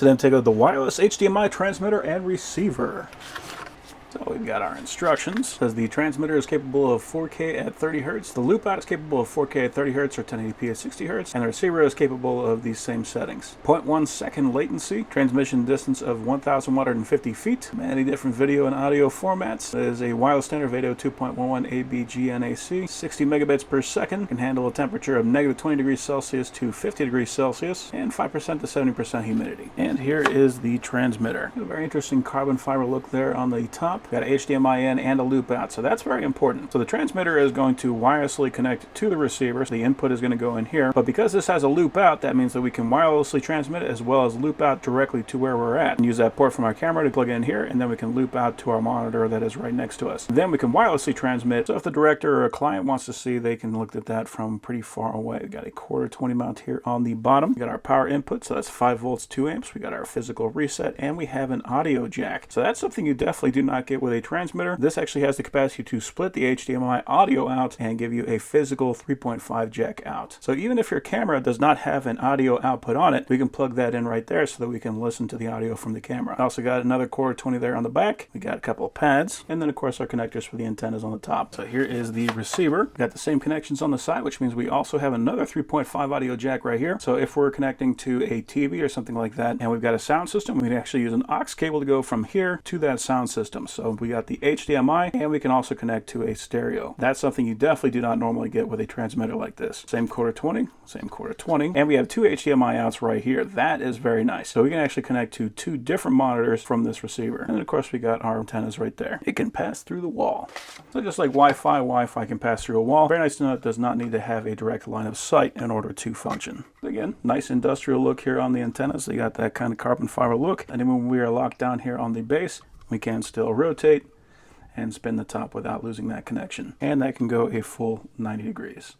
to then take out the wireless HDMI transmitter and receiver. So we've got our instructions. It says the transmitter is capable of 4K at 30 Hz. The loop out is capable of 4K at 30 Hz or 1080p at 60 Hz. And the receiver is capable of these same settings. 0.1 second latency. Transmission distance of 1,150 feet. Many different video and audio formats. It is a wireless standard video 2.11 ABGNAC. 60 megabits per second. Can handle a temperature of negative 20 degrees Celsius to 50 degrees Celsius. And 5% to 70% humidity. And here is the transmitter. A very interesting carbon fiber look there on the top. Got an HDMI in and a loop out, so that's very important. So the transmitter is going to wirelessly connect to the receiver, so the input is going to go in here, but because this has a loop out, that means that we can wirelessly transmit it as well as loop out directly to where we're at. And use that port from our camera to plug it in here, and then we can loop out to our monitor that is right next to us. Then we can wirelessly transmit, so if the director or a client wants to see, they can look at that from pretty far away. We got a quarter 20 mount here on the bottom. We got our power input, so that's 5 volts, 2 amps. We got our physical reset, and we have an audio jack. So that's something you definitely do not get with a transmitter. This actually has the capacity to split the HDMI audio out and give you a physical 3.5 jack out. So even if your camera does not have an audio output on it, we can plug that in right there so that we can listen to the audio from the camera. Also got another quarter 20 there on the back. We got a couple of pads, and then of course our connectors for the antennas on the top. So here is the receiver. We got the same connections on the side, which means we also have another 3.5 audio jack right here. So if we're connecting to a TV or something like that, and we've got a sound system, we can actually use an aux cable to go from here to that sound system. So we got the HDMI, and we can also connect to a stereo. That's something you definitely do not normally get with a transmitter like this. Same quarter 20, same quarter 20, and we have 2 HDMI outs right here. That is very nice. So we can actually connect to 2 different monitors from this receiver. And then of course we got our antennas right there. It can pass through the wall. So just like Wi-Fi can pass through a wall. Very nice to know it does not need to have a direct line of sight in order to function. Again, nice industrial look here on the antennas. They got that kind of carbon fiber look. And then when we are locked down here on the base, we can still rotate and spin the top without losing that connection. And that can go a full 90 degrees.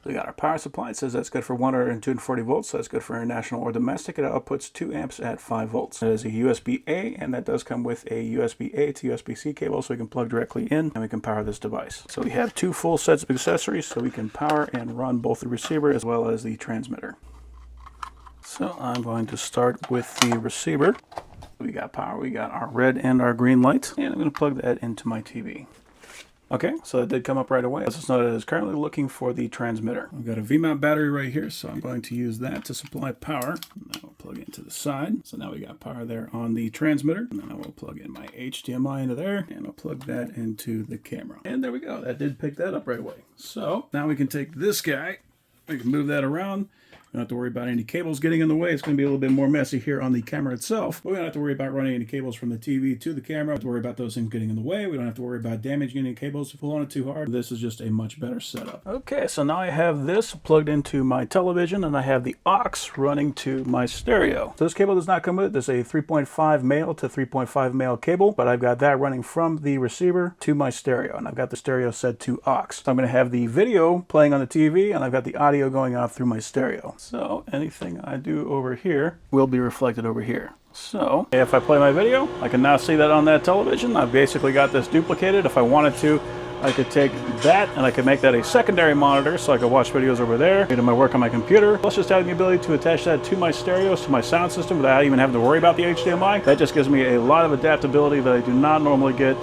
We got our power supply. It says that's good for 100 and 240 volts. So that's good for international or domestic. It outputs 2 amps at 5 volts. It is a USB-A, and that does come with a USB-A to USB-C cable, so we can plug directly in and we can power this device. So we have 2 full sets of accessories, so we can power and run both the receiver as well as the transmitter. So I'm going to start with the receiver. We got power, we got our red and our green light, and I'm going to plug that into my TV. Okay, so it did come up right away. Let's just know that it is currently looking for the transmitter. I've got a V-mount battery right here, so I'm going to use that to supply power. And then we'll plug it into the side. So now we got power there on the transmitter. And then I will plug in my HDMI into there, and I'll plug that into the camera. And there we go. That did pick that up right away. So now we can take this guy, we can move that around. We don't have to worry about any cables getting in the way. It's going to be a little bit more messy here on the camera itself. But we don't have to worry about running any cables from the TV to the camera. We don't have to worry about those things getting in the way. We don't have to worry about damaging any cables if we pull on it too hard. This is just a much better setup. Okay, so now I have this plugged into my television, and I have the aux running to my stereo. So this cable does not come with it. This is a 3.5 male to 3.5 male cable, but I've got that running from the receiver to my stereo, and I've got the stereo set to aux. So I'm going to have the video playing on the TV, and I've got the audio going out through my stereo. So anything I do over here will be reflected over here. So if I play my video, I can now see that on that television. I've basically got this duplicated. If I wanted to, I could take that and I could make that a secondary monitor so I could watch videos over there, do my work on my computer, plus just having the ability to attach that to my stereos, to my sound system without even having to worry about the HDMI. That just gives me a lot of adaptability that I do not normally get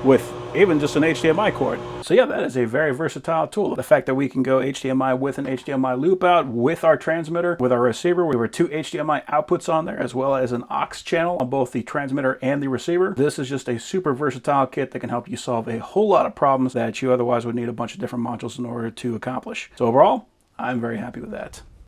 with even just an HDMI cord. So yeah, that is a very versatile tool. The fact that we can go HDMI with an HDMI loop out, with our transmitter, with our receiver. We were 2 HDMI outputs on there, as well as an aux channel on both the transmitter and the receiver. This is just a super versatile kit that can help you solve a whole lot of problems that you otherwise would need a bunch of different modules in order to accomplish. So overall, I'm very happy with that.